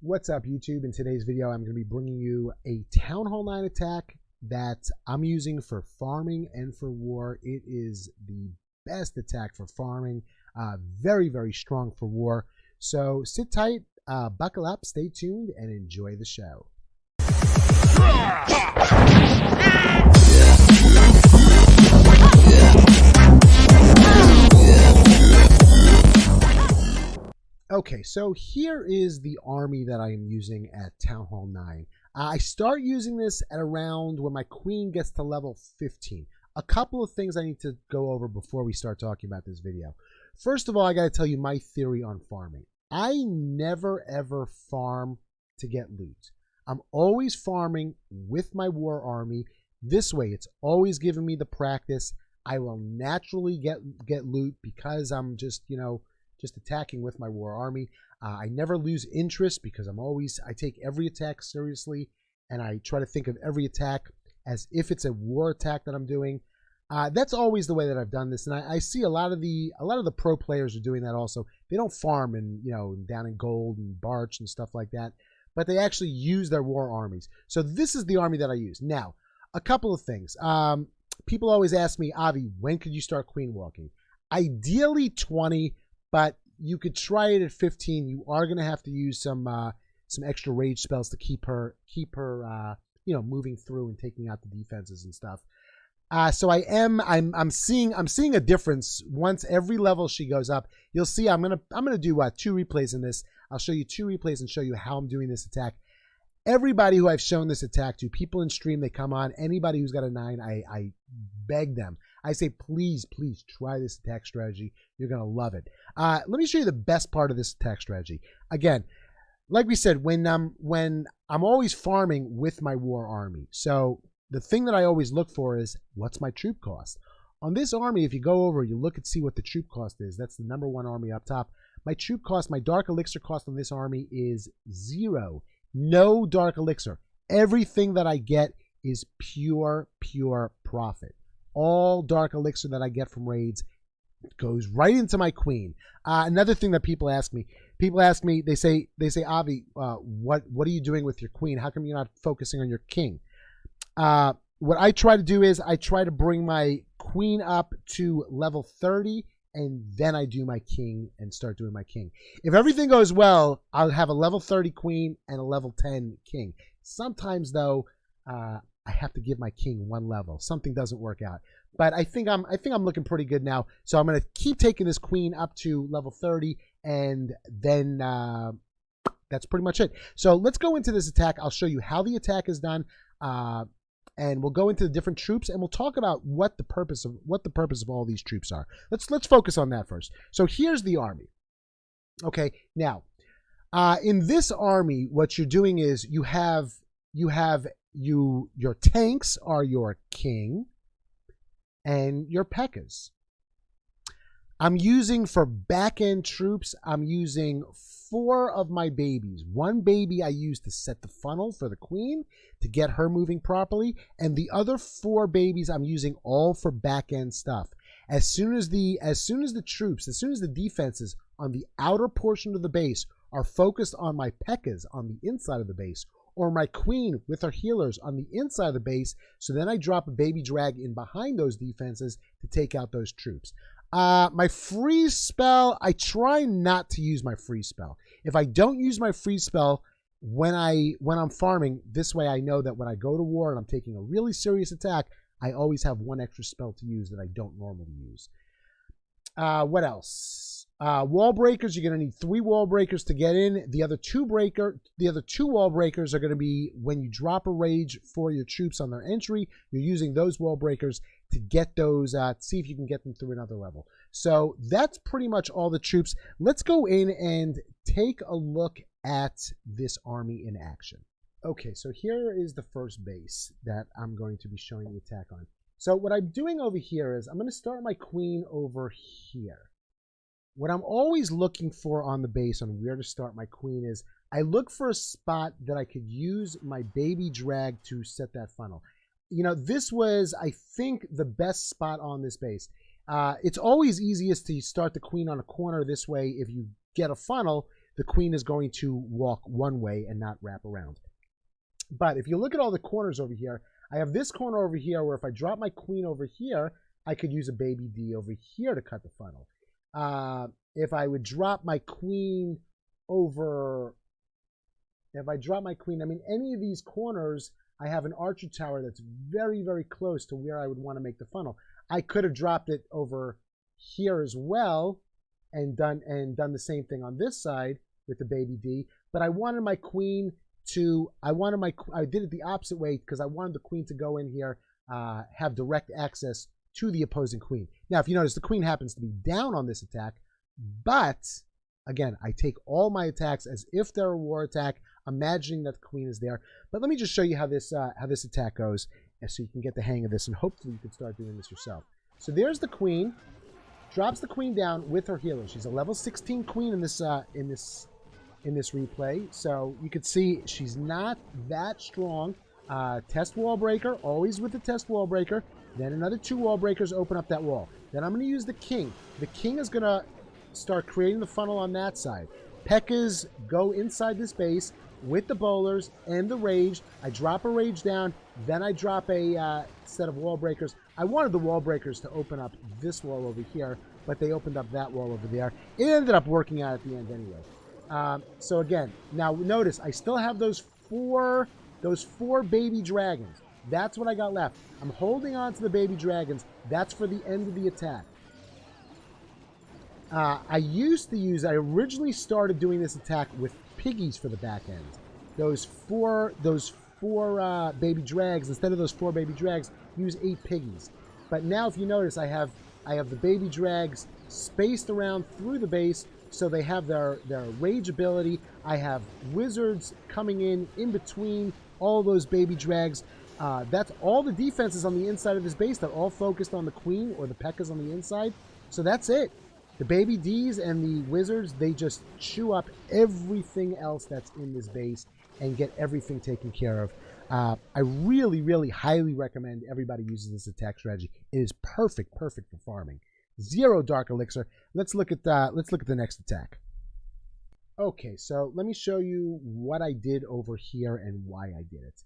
What's up, YouTube? In today's video, I'm going to be bringing you a Town Hall 9 attack that I'm using for farming and for war. It is the best attack for farming, very, very strong for war. So sit tight, buckle up, stay tuned, and enjoy the show. Okay, so here is the army that I am using at Town Hall 9. I start using this at around when my queen gets to level 15. A couple of things I need to go over before we start talking about this video. First of all, I got to tell you my theory on farming. I never ever farm to get loot. I'm always farming with my war army. This way, it's always giving me the practice. I will naturally get loot because I'm just, just attacking with my war army. I never lose interest because I take every attack seriously, and I try to think of every attack as if it's a war attack that I'm doing. That's always the way that I've done this, and I see a lot of the pro players are doing that also. They don't farm and down in gold and barch and stuff like that, but they actually use their war armies. So this is the army that I use. Now, a couple of things. People always ask me, Avi, when could you start queen walking? Ideally 20. But you could try it at 15. You are going to have to use some extra rage spells to keep her moving through and taking out the defenses and stuff. So I'm seeing a difference once every level she goes up. You'll see I'm gonna do 2 replays in this. I'll show you 2 replays and show you how I'm doing this attack. Everybody who I've shown this attack to, people in stream, they come on. Anybody who's got a 9, I beg them. I say, please try this attack strategy. You're going to love it. Let me show you the best part of this attack strategy. Again, like we said, when I'm always farming with my war army. So the thing that I always look for is, what's my troop cost? On this army, if you go over, you look and see what the troop cost is. That's the #1 army up top. My troop cost, my dark elixir cost on this army is 0. No dark elixir. Everything that I get is pure profit. All dark elixir that I get from raids goes right into my queen. Another thing that people ask me, they say, Avi, what are you doing with your queen? How come you're not focusing on your king? What I try to do is I try to bring my queen up to level 30, and then I do my king and start doing my king. If everything goes well, I'll have a level 30 queen and a level 10 king. Sometimes though, I have to give my king 1 level. Something doesn't work out. But I think I'm looking pretty good now. So I'm going to keep taking this queen up to level 30, and then that's pretty much it. So let's go into this attack. I'll show you how the attack is done, and we'll go into the different troops, and we'll talk about what the purpose of all these troops are. Let's focus on that first. So here's the army. Okay, now in this army, what you're doing is your tanks are your king and your pekkas. I'm using for back-end troops, I'm using 4 of my babies. 1 baby I use to set the funnel for the queen to get her moving properly, and the other 4 babies I'm using all for back-end stuff. As soon as the defenses on the outer portion of the base are focused on my pekkas on the inside of the base, or my queen with her healers on the inside of the base, so then I drop a baby drag in behind those defenses to take out those troops. My freeze spell, I try not to use my freeze spell. If I don't use my freeze spell when I'm farming, this way I know that when I go to war and I'm taking a really serious attack, I always have 1 extra spell to use that I don't normally use. What else? Wall breakers, you're going to need 3 wall breakers to get in. The other 2 wall breakers are going to be when you drop a rage for your troops on their entry. You're using those wall breakers to get those, see if you can get them through another level. So that's pretty much all the troops. Let's go in and take a look at this army in action. Okay, so here is the first base that I'm going to be showing the attack on. So what I'm doing over here is I'm going to start my queen over here. What I'm always looking for on the base on where to start my queen is I look for a spot that I could use my baby drag to set that funnel. This was, I think, the best spot on this base. It's always easiest to start the queen on a corner this way if you get a funnel, the queen is going to walk one way and not wrap around. But if you look at all the corners over here, I have this corner over here where if I drop my queen over here, I could use a baby D over here to cut the funnel. If I would drop my queen over, if I drop my queen, I mean, any of these corners, I have an archer tower that's very, very close to where I would want to make the funnel. I could have dropped it over here as well and done the same thing on this side with the baby D, but I wanted my queen to, I did it the opposite way because I wanted the queen to go in here, have direct access to the opposing queen. Now, if you notice, the queen happens to be down on this attack, but again, I take all my attacks as if they're a war attack, imagining that the queen is there. But let me just show you how this attack goes, so you can get the hang of this, and hopefully you can start doing this yourself. So there's the queen, drops the queen down with her healer. She's a level 16 queen in this replay, so you can see she's not that strong. Test wall breaker, always with the test wall breaker. Then another 2 wall breakers open up that wall. Then I'm going to use the king. The king is going to start creating the funnel on that side. Pekkas go inside this base with the bowlers and the rage. I drop a rage down. Then I drop a set of wall breakers. I wanted the wall breakers to open up this wall over here, but they opened up that wall over there. It ended up working out at the end anyway. So again, now notice I still have those four baby dragons. That's what I got left. I'm holding on to the baby dragons. That's for the end of the attack. I originally started doing this attack with piggies for the back end. Those four baby drags, instead of those 4 baby drags, use 8 piggies. But now if you notice, I have the baby drags spaced around through the base, so they have their rage ability. I have wizards coming in between all those baby drags. That's all the defenses on the inside of this base. They're all focused on the queen or the Pekkas on the inside. So that's it. The baby Ds and the wizards, they just chew up everything else that's in this base and get everything taken care of. I really, really highly recommend everybody uses this attack strategy. It is perfect for farming. 0 dark elixir. Let's look at the next attack. Okay, so let me show you what I did over here and why I did it.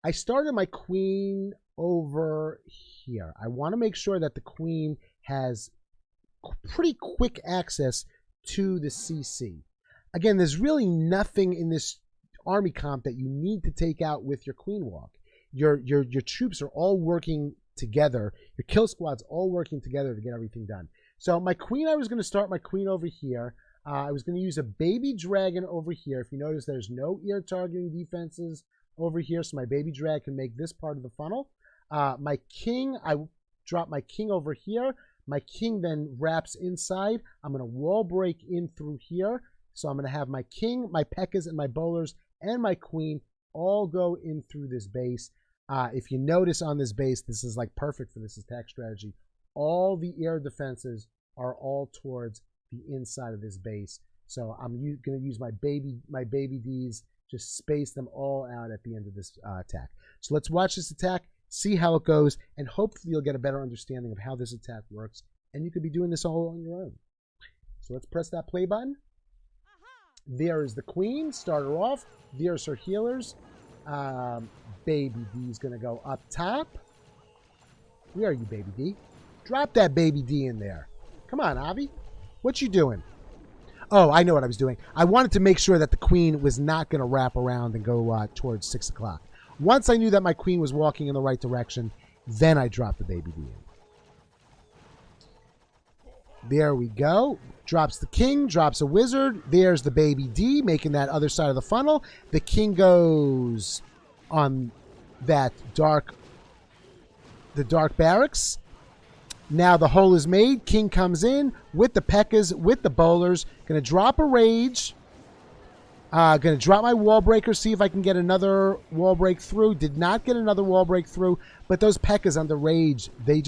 I started my queen over here. I want to make sure that the queen has pretty quick access to the CC. Again, there's really nothing in this army comp that you need to take out with your queen walk. Your troops are all working together. Your kill squad's all working together to get everything done. So my queen, I was going to start my queen over here. I was going to use a baby dragon over here. If you notice, there's no ear targeting defenses over here, so my baby drag can make this part of the funnel. My king, I drop my king over here. My king then wraps inside. I'm going to wall break in through here. So I'm going to have my king, my Pekkas, and my bowlers, and my queen all go in through this base. If you notice on this base, this is like perfect for this attack strategy. All the air defenses are all towards the inside of this base. So I'm going to use my baby Ds, just space them all out at the end of this attack. So let's watch this attack, see how it goes, and hopefully you'll get a better understanding of how this attack works, and you could be doing this all on your own. So let's press that play button. There is the queen, start her off. There's her healers. Baby D is going to go up top. Where are you, baby D? Drop that baby D in there. Come on, Avi. What you doing? Oh, I know what I was doing. I wanted to make sure that the queen was not going to wrap around and go towards 6 o'clock. Once I knew that my queen was walking in the right direction, then I dropped the baby D in. There we go. Drops the king, drops a wizard. There's the baby D, making that other side of the funnel. The king goes on that the dark barracks. Now the hole is made. King comes in with the Pekkas, with the bowlers. Going to drop a rage. Going to drop my wall breaker, see if I can get another wall break through. Did not get another wall break through, but those Pekkas on the rage, they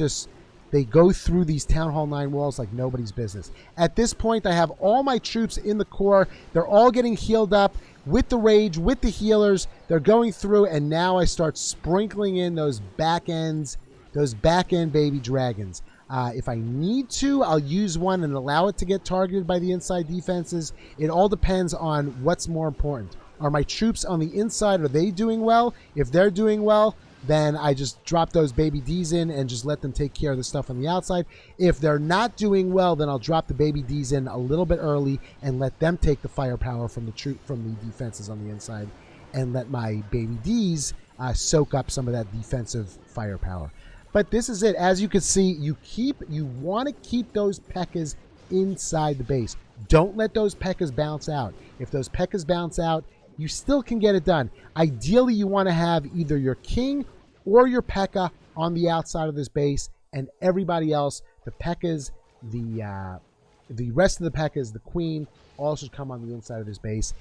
go through these Town Hall 9 walls like nobody's business. At this point, I have all my troops in the core. They're all getting healed up with the rage, with the healers. They're going through, and now I start sprinkling in those back end baby dragons. If I need to, I'll use one and allow it to get targeted by the inside defenses. It all depends on what's more important. Are my troops on the inside, are they doing well? If they're doing well, then I just drop those baby Ds in and just let them take care of the stuff on the outside. If they're not doing well, then I'll drop the baby Ds in a little bit early and let them take the firepower from the defenses on the inside, and let my baby Ds soak up some of that defensive firepower. But this is it. As you can see, you want to keep those pekkas inside the base. Don't let those pekkas bounce out. If those pekkas bounce out, you still can get it done. Ideally, you want to have either your king or your pekka on the outside of this base, and everybody else, the pekkas, the rest of the pekkas, the queen, all should come on the inside of this base.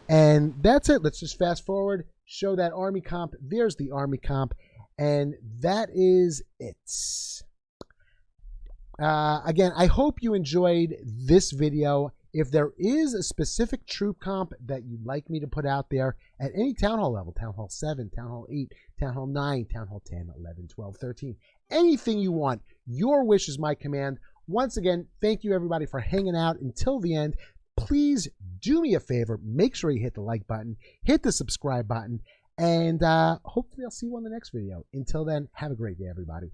And that's it. Let's just fast forward, show that army comp. There's the army comp, and that is it. Again, I hope you enjoyed this video. If there is a specific troop comp that you'd like me to put out there at any Town Hall level, Town Hall 7, Town Hall 8, Town Hall 9, Town Hall 10, 11, 12, 13, anything you want, your wish is my command. Once again, thank you everybody for hanging out until the end. Please do me a favor, make sure you hit the like button, hit the subscribe button, and hopefully I'll see you on the next video. Until then, have a great day, everybody.